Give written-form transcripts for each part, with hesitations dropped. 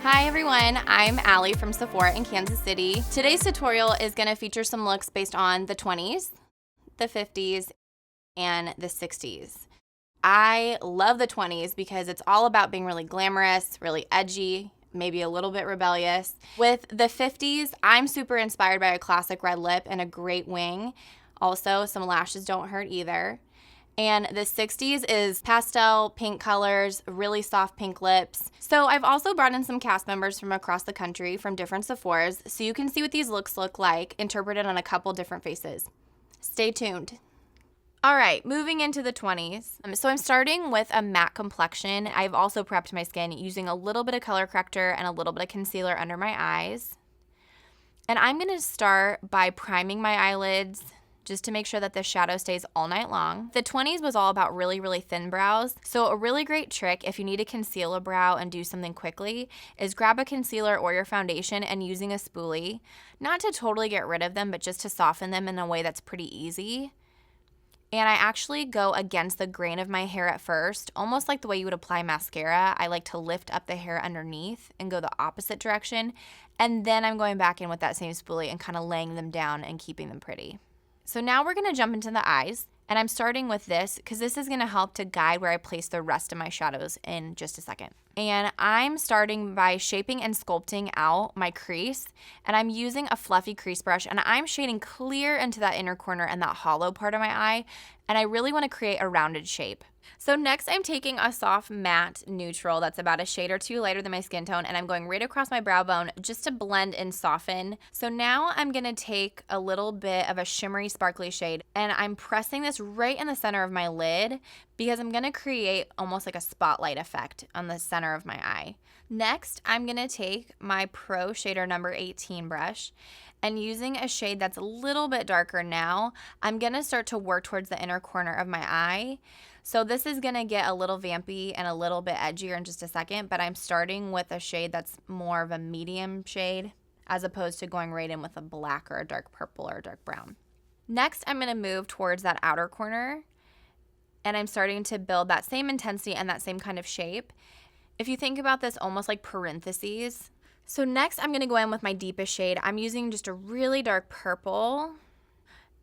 Hi everyone, I'm Allie from Sephora in Kansas City. Today's tutorial is going to feature some looks based on the 20s, the 50s, and the 60s. I love the 20s because it's all about being really glamorous, really edgy, maybe a little bit rebellious. With the 50s, I'm super inspired by a classic red lip and a great wing. Also, some lashes don't hurt either. And the 60s is pastel, pink colors, really soft pink lips. So I've also brought in some cast members from across the country from different Sephoras so you can see what these looks look like interpreted on a couple different faces. Stay tuned. All right, moving into the 20s. So I'm starting with a matte complexion. I've also prepped my skin using a little bit of color corrector and a little bit of concealer under my eyes. And I'm gonna start by priming my eyelids just to make sure that the shadow stays all night long. The 20s was all about really, really thin brows. So a really great trick if you need to conceal a brow and do something quickly is grab a concealer or your foundation and using a spoolie, not to totally get rid of them, but just to soften them in a way that's pretty easy. And I actually go against the grain of my hair at first, almost like the way you would apply mascara. I like to lift up the hair underneath and go the opposite direction. And then I'm going back in with that same spoolie and kind of laying them down and keeping them pretty. So now we're gonna jump into the eyes, and I'm starting with this because this is gonna help to guide where I place the rest of my shadows in just a second. And I'm starting by shaping and sculpting out my crease, and I'm using a fluffy crease brush, and I'm shading clear into that inner corner and that hollow part of my eye, and I really wanna create a rounded shape. So next I'm taking a soft matte neutral that's about a shade or two lighter than my skin tone, and I'm going right across my brow bone just to blend and soften. So now I'm gonna take a little bit of a shimmery sparkly shade, and I'm pressing this right in the center of my lid because I'm gonna create almost like a spotlight effect on the center of my eye. Next, I'm gonna take my Pro Shader number 18 brush, and using a shade that's a little bit darker now, I'm gonna start to work towards the inner corner of my eye. So this is gonna get a little vampy and a little bit edgier in just a second, but I'm starting with a shade that's more of a medium shade as opposed to going right in with a black or a dark purple or a dark brown. Next, I'm gonna move towards that outer corner, and I'm starting to build that same intensity and that same kind of shape. If you think about this almost like parentheses. So next, I'm gonna go in with my deepest shade. I'm using just a really dark purple,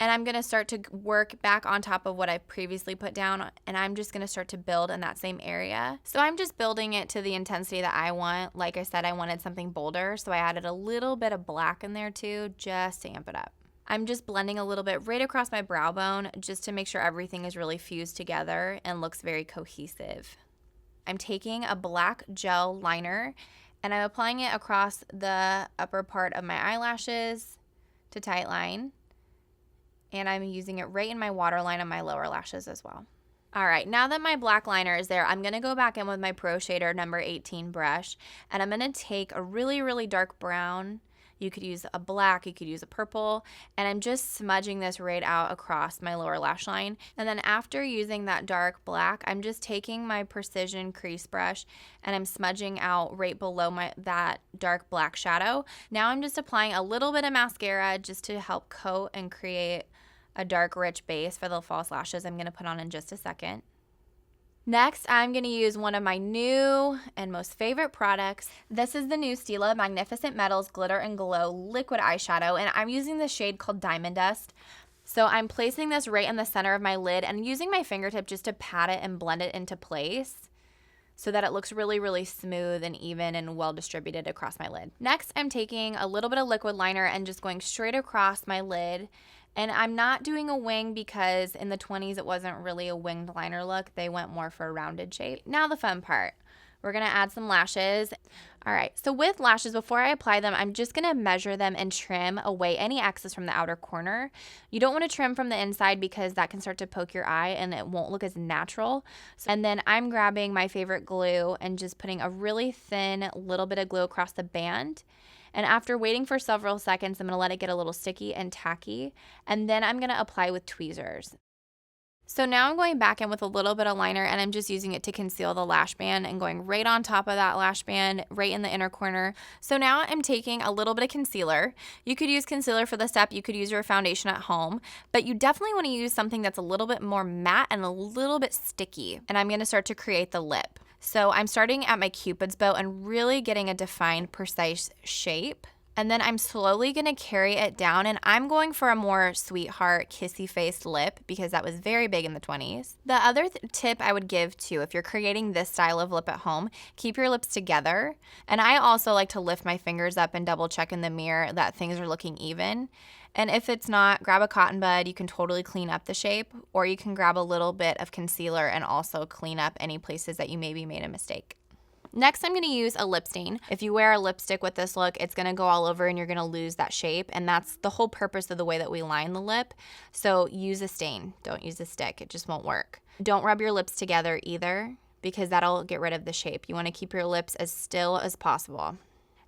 and I'm gonna start to work back on top of what I previously put down, and I'm just gonna start to build in that same area. So I'm just building it to the intensity that I want. Like I said, I wanted something bolder, so I added a little bit of black in there too, just to amp it up. I'm just blending a little bit right across my brow bone just to make sure everything is really fused together and looks very cohesive. I'm taking a black gel liner, and I'm applying it across the upper part of my eyelashes to tight line. And I'm using it right in my waterline on my lower lashes as well. All right, now that my black liner is there, I'm gonna go back in with my Pro Shader number 18 brush, and I'm gonna take a really, really dark brown. You could use a black, you could use a purple, and I'm just smudging this right out across my lower lash line. And then after using that dark black, I'm just taking my precision crease brush and I'm smudging out right below that dark black shadow. Now I'm just applying a little bit of mascara just to help coat and create a dark rich base for the false lashes I'm gonna put on in just a second. Next, I'm going to use one of my new and most favorite products. This is the new Stila Magnificent Metals Glitter and Glow Liquid Eyeshadow, and I'm using the shade called Diamond Dust. So I'm placing this right in the center of my lid and using my fingertip just to pat it and blend it into place so that it looks really, really smooth and even and well distributed across my lid. Next, I'm taking a little bit of liquid liner and just going straight across my lid. And I'm not doing a wing because in the 20s it wasn't really a winged liner look. They went more for a rounded shape. Now the fun part. We're gonna add some lashes. All right, so with lashes, before I apply them, I'm just gonna measure them and trim away any excess from the outer corner. You don't wanna trim from the inside because that can start to poke your eye and it won't look as natural. And then I'm grabbing my favorite glue and just putting a really thin little bit of glue across the band. And after waiting for several seconds, I'm gonna let it get a little sticky and tacky, and then I'm gonna apply with tweezers. So now I'm going back in with a little bit of liner, and I'm just using it to conceal the lash band and going right on top of that lash band, right in the inner corner. So now I'm taking a little bit of concealer. You could use concealer for the step, you could use your foundation at home, but you definitely wanna use something that's a little bit more matte and a little bit sticky. And I'm gonna start to create the lip. So I'm starting at my Cupid's bow and really getting a defined, precise shape. And then I'm slowly going to carry it down, and I'm going for a more sweetheart, kissy-faced lip because that was very big in the 20s. The other tip I would give too, if you're creating this style of lip at home, keep your lips together. And I also like to lift my fingers up and double check in the mirror that things are looking even. And if it's not, grab a cotton bud. You can totally clean up the shape, or you can grab a little bit of concealer and also clean up any places that you maybe made a mistake. Next, I'm going to use a lip stain. If you wear a lipstick with this look, it's going to go all over and you're going to lose that shape, and that's the whole purpose of the way that we line the lip. So use a stain. Don't use a stick. It just won't work. Don't rub your lips together either because that'll get rid of the shape. You want to keep your lips as still as possible.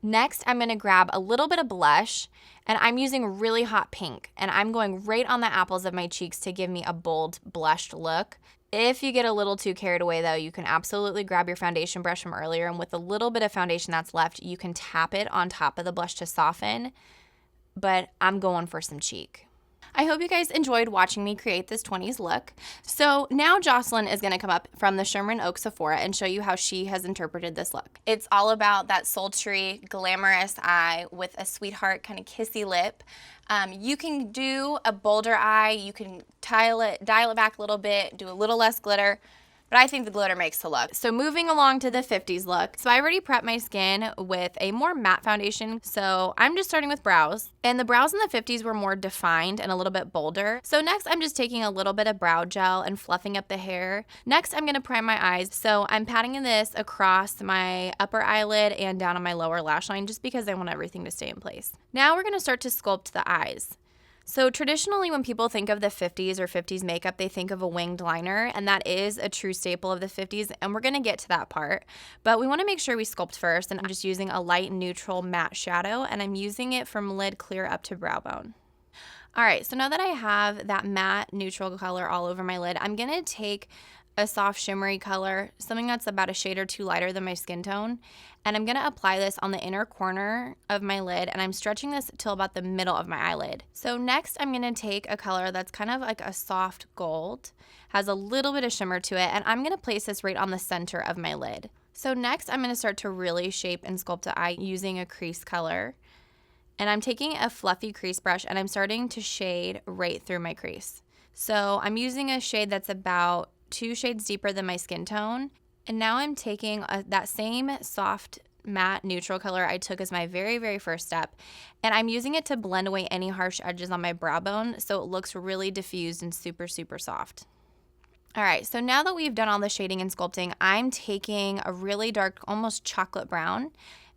Next, I'm going to grab a little bit of blush, and I'm using really hot pink, and I'm going right on the apples of my cheeks to give me a bold blushed look. If you get a little too carried away though, you can absolutely grab your foundation brush from earlier, and with a little bit of foundation that's left, you can tap it on top of the blush to soften, but I'm going for some cheek. I hope you guys enjoyed watching me create this 20s look. So now Jocelyn is going to come up from the Sherman Oaks Sephora and show you how she has interpreted this look. It's all about that sultry, glamorous eye with a sweetheart kind of kissy lip. You can do a bolder eye, you can dial it back a little bit, do a little less glitter, but I think the glitter makes the look. So moving along to the 50s look. So I already prepped my skin with a more matte foundation, so I'm just starting with brows. And the brows in the 50s were more defined and a little bit bolder. So next I'm just taking a little bit of brow gel and fluffing up the hair. Next I'm gonna prime my eyes. So I'm patting this across my upper eyelid and down on my lower lash line just because I want everything to stay in place. Now we're gonna start to sculpt the eyes. So traditionally when people think of the 50s or 50s makeup, they think of a winged liner, and that is a true staple of the 50s, and we're going to get to that part. But we want to make sure we sculpt first, and I'm just using a light neutral matte shadow, and I'm using it from lid clear up to brow bone. All right, so now that I have that matte neutral color all over my lid, I'm going to take a soft shimmery color, something that's about a shade or two lighter than my skin tone, and I'm going to apply this on the inner corner of my lid, and I'm stretching this till about the middle of my eyelid. So next I'm going to take a color that's kind of like a soft gold, has a little bit of shimmer to it, and I'm going to place this right on the center of my lid. So next I'm going to start to really shape and sculpt the eye using a crease color, and I'm taking a fluffy crease brush and I'm starting to shade right through my crease. So I'm using a shade that's about 2 shades deeper than my skin tone. And now I'm taking that same soft matte neutral color I took as my very, very first step, and I'm using it to blend away any harsh edges on my brow bone so it looks really diffused and super, super soft. All right, so now that we've done all the shading and sculpting, I'm taking a really dark, almost chocolate brown,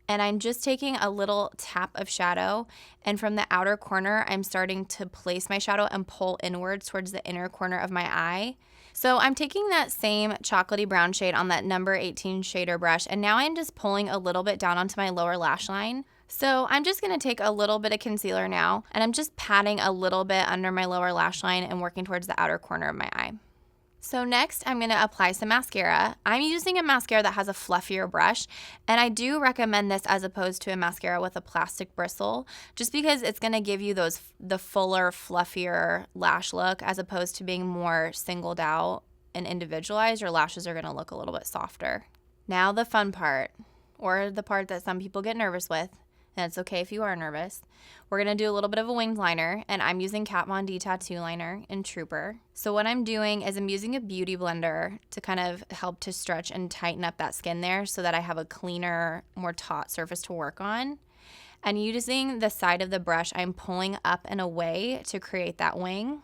and I'm just taking a little tap of shadow, and from the outer corner, I'm starting to place my shadow and pull inwards towards the inner corner of my eye. So I'm taking that same chocolatey brown shade on that number 18 shader brush, and now I'm just pulling a little bit down onto my lower lash line. So I'm just going to take a little bit of concealer now, and I'm just patting a little bit under my lower lash line and working towards the outer corner of my eye. So next I'm going to apply some mascara. I'm using a mascara that has a fluffier brush, and I do recommend this as opposed to a mascara with a plastic bristle, just because it's going to give you the fuller, fluffier lash look as opposed to being more singled out and individualized. Your lashes are going to look a little bit softer. Now the fun part, or the part that some people get nervous with, and it's okay if you are nervous. We're going to do a little bit of a winged liner, and I'm using Kat Von D Tattoo Liner in Trooper. So what I'm doing is I'm using a beauty blender to kind of help to stretch and tighten up that skin there so that I have a cleaner, more taut surface to work on. And using the side of the brush, I'm pulling up and away to create that wing.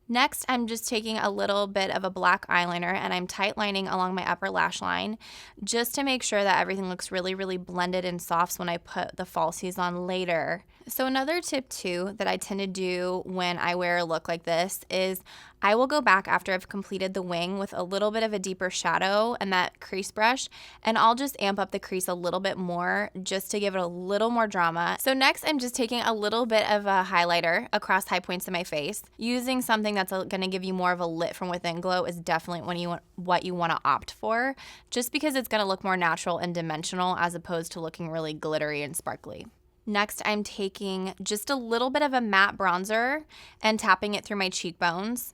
Next, I'm just taking a little bit of a black eyeliner and I'm tight lining along my upper lash line just to make sure that everything looks really, really blended and soft when I put the falsies on later. So another tip too that I tend to do when I wear a look like this is I will go back after I've completed the wing with a little bit of a deeper shadow and that crease brush, and I'll just amp up the crease a little bit more just to give it a little more drama. So next I'm just taking a little bit of a highlighter across high points of my face. Using something that's going to give you more of a lit from within glow is definitely what you want to opt for, just because it's going to look more natural and dimensional as opposed to looking really glittery and sparkly. Next, I'm taking just a little bit of a matte bronzer and tapping it through my cheekbones.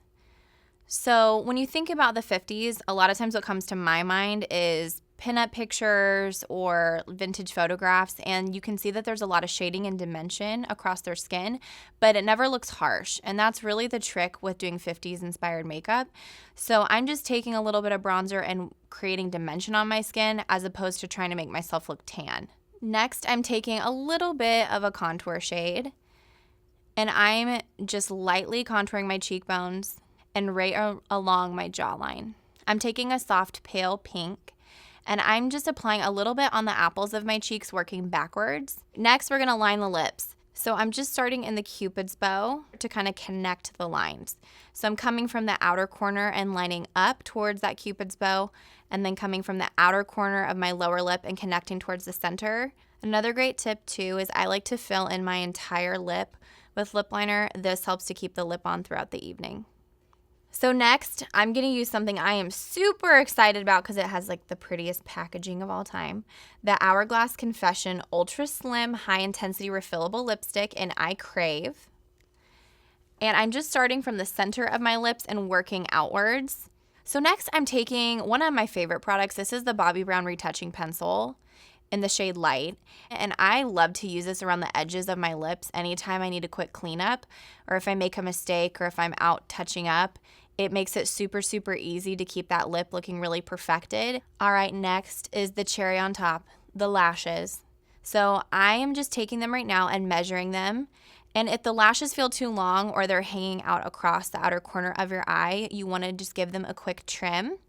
So when you think about the 50s, a lot of times what comes to my mind is pinup pictures or vintage photographs, and you can see that there's a lot of shading and dimension across their skin, but it never looks harsh. And that's really the trick with doing 50s inspired makeup. So I'm just taking a little bit of bronzer and creating dimension on my skin as opposed to trying to make myself look tan. Next, I'm taking a little bit of a contour shade, and I'm just lightly contouring my cheekbones and right along my jawline. I'm taking a soft pale pink, and I'm just applying a little bit on the apples of my cheeks, working backwards. Next, we're gonna line the lips. So I'm just starting in the Cupid's bow to kind of connect the lines. So I'm coming from the outer corner and lining up towards that Cupid's bow, and then coming from the outer corner of my lower lip and connecting towards the center. Another great tip too is I like to fill in my entire lip with lip liner. This helps to keep the lip on throughout the evening. So next, I'm going to use something I am super excited about because it has like the prettiest packaging of all time. The Hourglass Confession Ultra Slim High Intensity Refillable Lipstick in I Crave. And I'm just starting from the center of my lips and working outwards. So next, I'm taking one of my favorite products. This is the Bobbi Brown Retouching Pencil in the shade Light. And I love to use this around the edges of my lips anytime I need a quick cleanup, or if I make a mistake, or if I'm out touching up. It makes it super, super easy to keep that lip looking really perfected. All right, next is the cherry on top, the lashes. So I am just taking them right now and measuring them. And if the lashes feel too long or they're hanging out across the outer corner of your eye, you want to just give them a quick trim.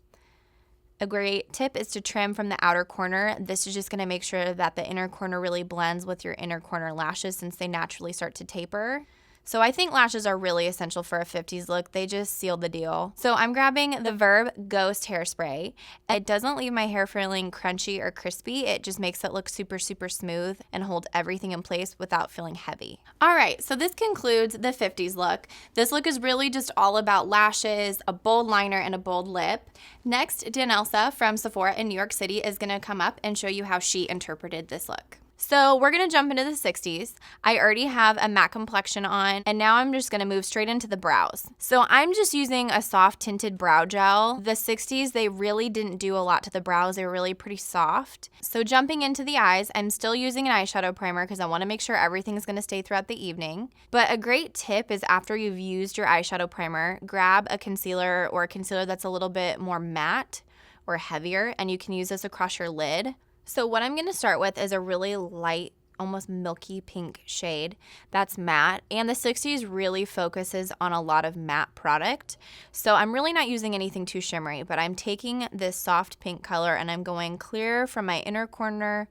A great tip is to trim from the outer corner. This is just going to make sure that the inner corner really blends with your inner corner lashes since they naturally start to taper. So I think lashes are really essential for a 50s look. They just seal the deal. So I'm grabbing the Verb Ghost Hairspray. It doesn't leave my hair feeling crunchy or crispy. It just makes it look super, super smooth and hold everything in place without feeling heavy. All right, so this concludes the 50s look. This look is really just all about lashes, a bold liner, and a bold lip. Next, Danilsa from Sephora in New York City is gonna come up and show you how she interpreted this look. So we're going to jump into the 60s. I already have a matte complexion on, and now I'm just going to move straight into the brows. So I'm just using a soft tinted brow gel. The 60s, they really didn't do a lot to the brows. They were really pretty soft. So jumping into the eyes, I'm still using an eyeshadow primer because I want to make sure everything's going to stay throughout the evening. But a great tip is after you've used your eyeshadow primer, grab a concealer or a concealer that's a little bit more matte or heavier, and you can use this across your lid. So what I'm going to start with is a really light, almost milky pink shade that's matte. And the 60s really focuses on a lot of matte product. So I'm really not using anything too shimmery, but I'm taking this soft pink color and I'm going clear from my inner corner,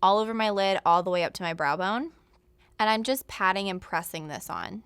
all over my lid, all the way up to my brow bone. And I'm just patting and pressing this on.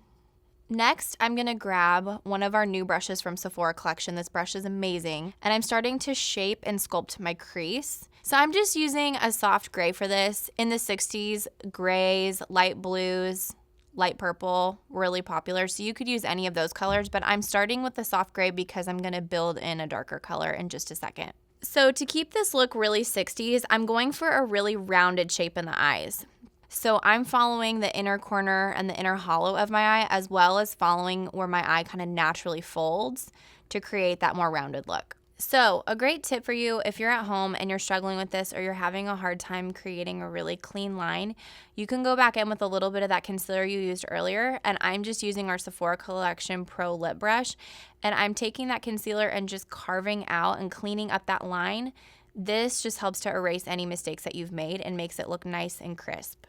Next, I'm going to grab one of our new brushes from Sephora collection. This brush is amazing. And I'm starting to shape and sculpt my crease. So I'm just using a soft gray for this. In the 60s, grays, light blues, light purple were really popular. So you could use any of those colors, but I'm starting with the soft gray because I'm going to build in a darker color in just a second. So to keep this look really 60s, I'm going for a really rounded shape in the eyes. So I'm following the inner corner and the inner hollow of my eye, as well as following where my eye kind of naturally folds to create that more rounded look. So a great tip for you if you're at home and you're struggling with this or you're having a hard time creating a really clean line, you can go back in with a little bit of that concealer you used earlier, and I'm just using our Sephora Collection Pro Lip Brush, and I'm taking that concealer and just carving out and cleaning up that line. This just helps to erase any mistakes that you've made and makes it look nice and crisp.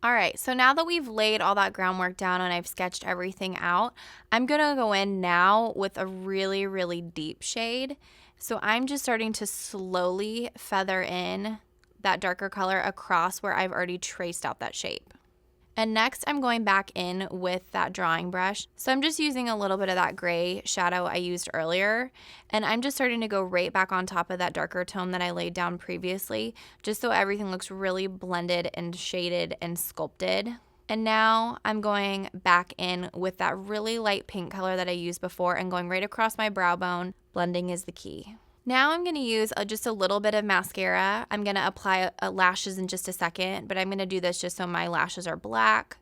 All right, so now that we've laid all that groundwork down and I've sketched everything out, I'm gonna go in now with a really, really deep shade. So I'm just starting to slowly feather in that darker color across where I've already traced out that shape. And next I'm going back in with that drawing brush. So I'm just using a little bit of that gray shadow I used earlier, and I'm just starting to go right back on top of that darker tone that I laid down previously, just so everything looks really blended and shaded and sculpted. And now I'm going back in with that really light pink color that I used before and going right across my brow bone. Blending is the key. Now I'm going to use just a little bit of mascara. I'm going to apply lashes in just a second, but I'm going to do this just so my lashes are black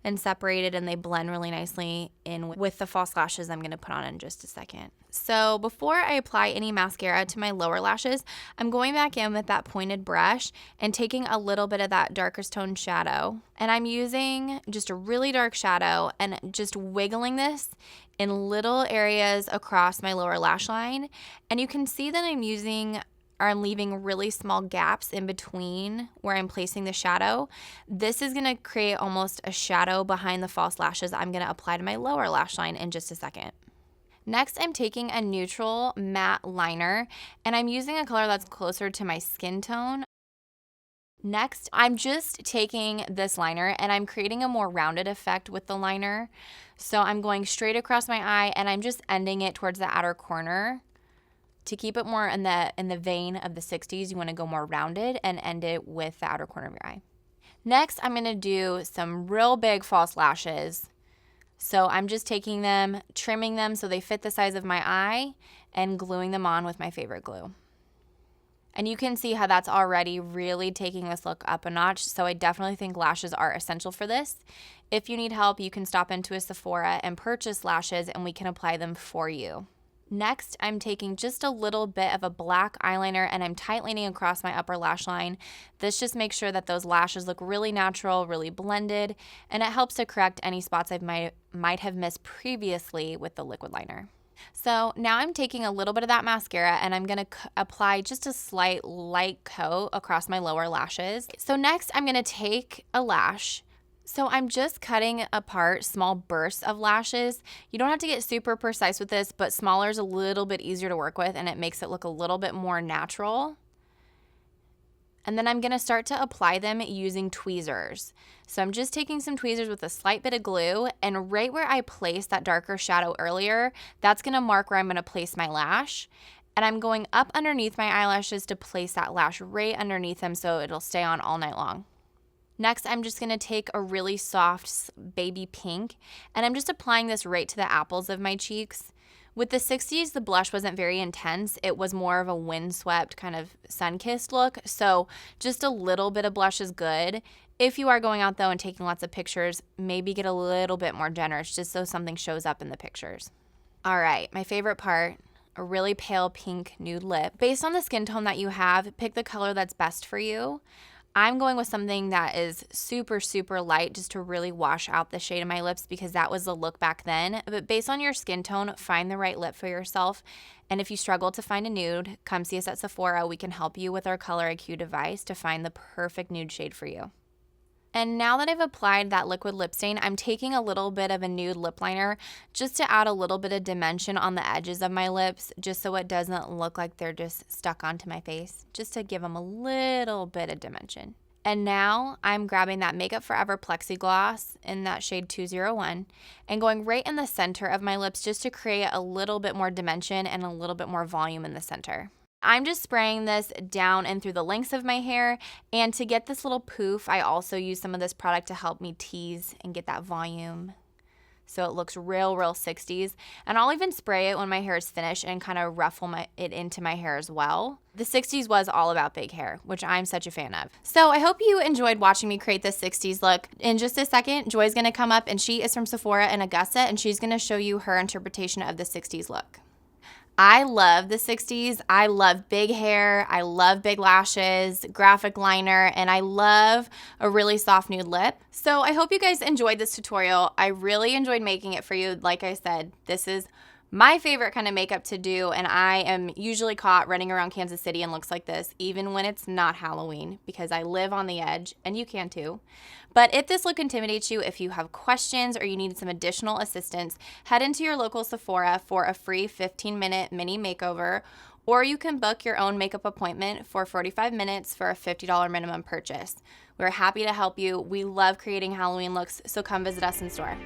and separated, and they blend really nicely in with the false lashes I'm going to put on in just a second. So before I apply any mascara to my lower lashes, I'm going back in with that pointed brush and taking a little bit of that darkest tone shadow. And I'm using just a really dark shadow and just wiggling this in little areas across my lower lash line. And you can see that I'm leaving really small gaps in between where I'm placing the shadow. This is going to create almost a shadow behind the false lashes I'm going to apply to my lower lash line in just a second. Next, I'm taking a neutral matte liner, and I'm using a color that's closer to my skin tone. Next, I'm just taking this liner and I'm creating a more rounded effect with the liner. So I'm going straight across my eye and I'm just ending it towards the outer corner. To keep it more in the vein of the 60s, you want to go more rounded and end it with the outer corner of your eye. Next, I'm going to do some real big false lashes. So I'm just taking them, trimming them so they fit the size of my eye, and gluing them on with my favorite glue. And you can see how that's already really taking this look up a notch. So I definitely think lashes are essential for this. If you need help, you can stop into a Sephora and purchase lashes and we can apply them for you. Next, I'm taking just a little bit of a black eyeliner and I'm tightening across my upper lash line. This just makes sure that those lashes look really natural, really blended, and it helps to correct any spots I might have missed previously with the liquid liner. So now I'm taking a little bit of that mascara and I'm going to apply just a slight light coat across my lower lashes. So next I'm going to take a lash. So I'm just cutting apart small bursts of lashes. You don't have to get super precise with this, but smaller is a little bit easier to work with and it makes it look a little bit more natural. And then I'm going to start to apply them using tweezers. So I'm just taking some tweezers with a slight bit of glue, and right where I placed that darker shadow earlier, that's going to mark where I'm going to place my lash. And I'm going up underneath my eyelashes to place that lash right underneath them so it'll stay on all night long. Next, I'm just going to take a really soft baby pink, and I'm just applying this right to the apples of my cheeks. With the 60s, the blush wasn't very intense. It was more of a windswept kind of sun-kissed look, so just a little bit of blush is good. If you are going out, though, and taking lots of pictures, maybe get a little bit more generous just so something shows up in the pictures. All right, my favorite part, a really pale pink nude lip. Based on the skin tone that you have, pick the color that's best for you. I'm going with something that is super, super light just to really wash out the shade of my lips because that was the look back then. But based on your skin tone, find the right lip for yourself. And if you struggle to find a nude, come see us at Sephora. We can help you with our Color IQ device to find the perfect nude shade for you. And now that I've applied that liquid lip stain, I'm taking a little bit of a nude lip liner just to add a little bit of dimension on the edges of my lips, just so it doesn't look like they're just stuck onto my face, just to give them a little bit of dimension. And now I'm grabbing that Makeup Forever Plexiglass in that shade 201 and going right in the center of my lips just to create a little bit more dimension and a little bit more volume in the center. I'm just spraying this down and through the lengths of my hair, and to get this little poof, I also use some of this product to help me tease and get that volume so it looks real 60s. And I'll even spray it when my hair is finished and kind of ruffle it into my hair as well. The 60s was all about big hair, which I'm such a fan of. So I hope you enjoyed watching me create this 60s look. In just a second, Joy's gonna come up, and she is from Sephora in Augusta, and she's gonna show you her interpretation of the 60s look. I love the 60s. I love big hair. I love big lashes, graphic liner, and I love a really soft nude lip. So I hope you guys enjoyed this tutorial. I really enjoyed making it for you. Like I said, this is my favorite kind of makeup to do, and I am usually caught running around Kansas City in looks like this, even when it's not Halloween, because I live on the edge, and you can too. But if this look intimidates you, if you have questions or you need some additional assistance, head into your local Sephora for a free 15-minute mini makeover, or you can book your own makeup appointment for 45 minutes for a $50 minimum purchase. We're happy to help you. We love creating Halloween looks, so come visit us in store.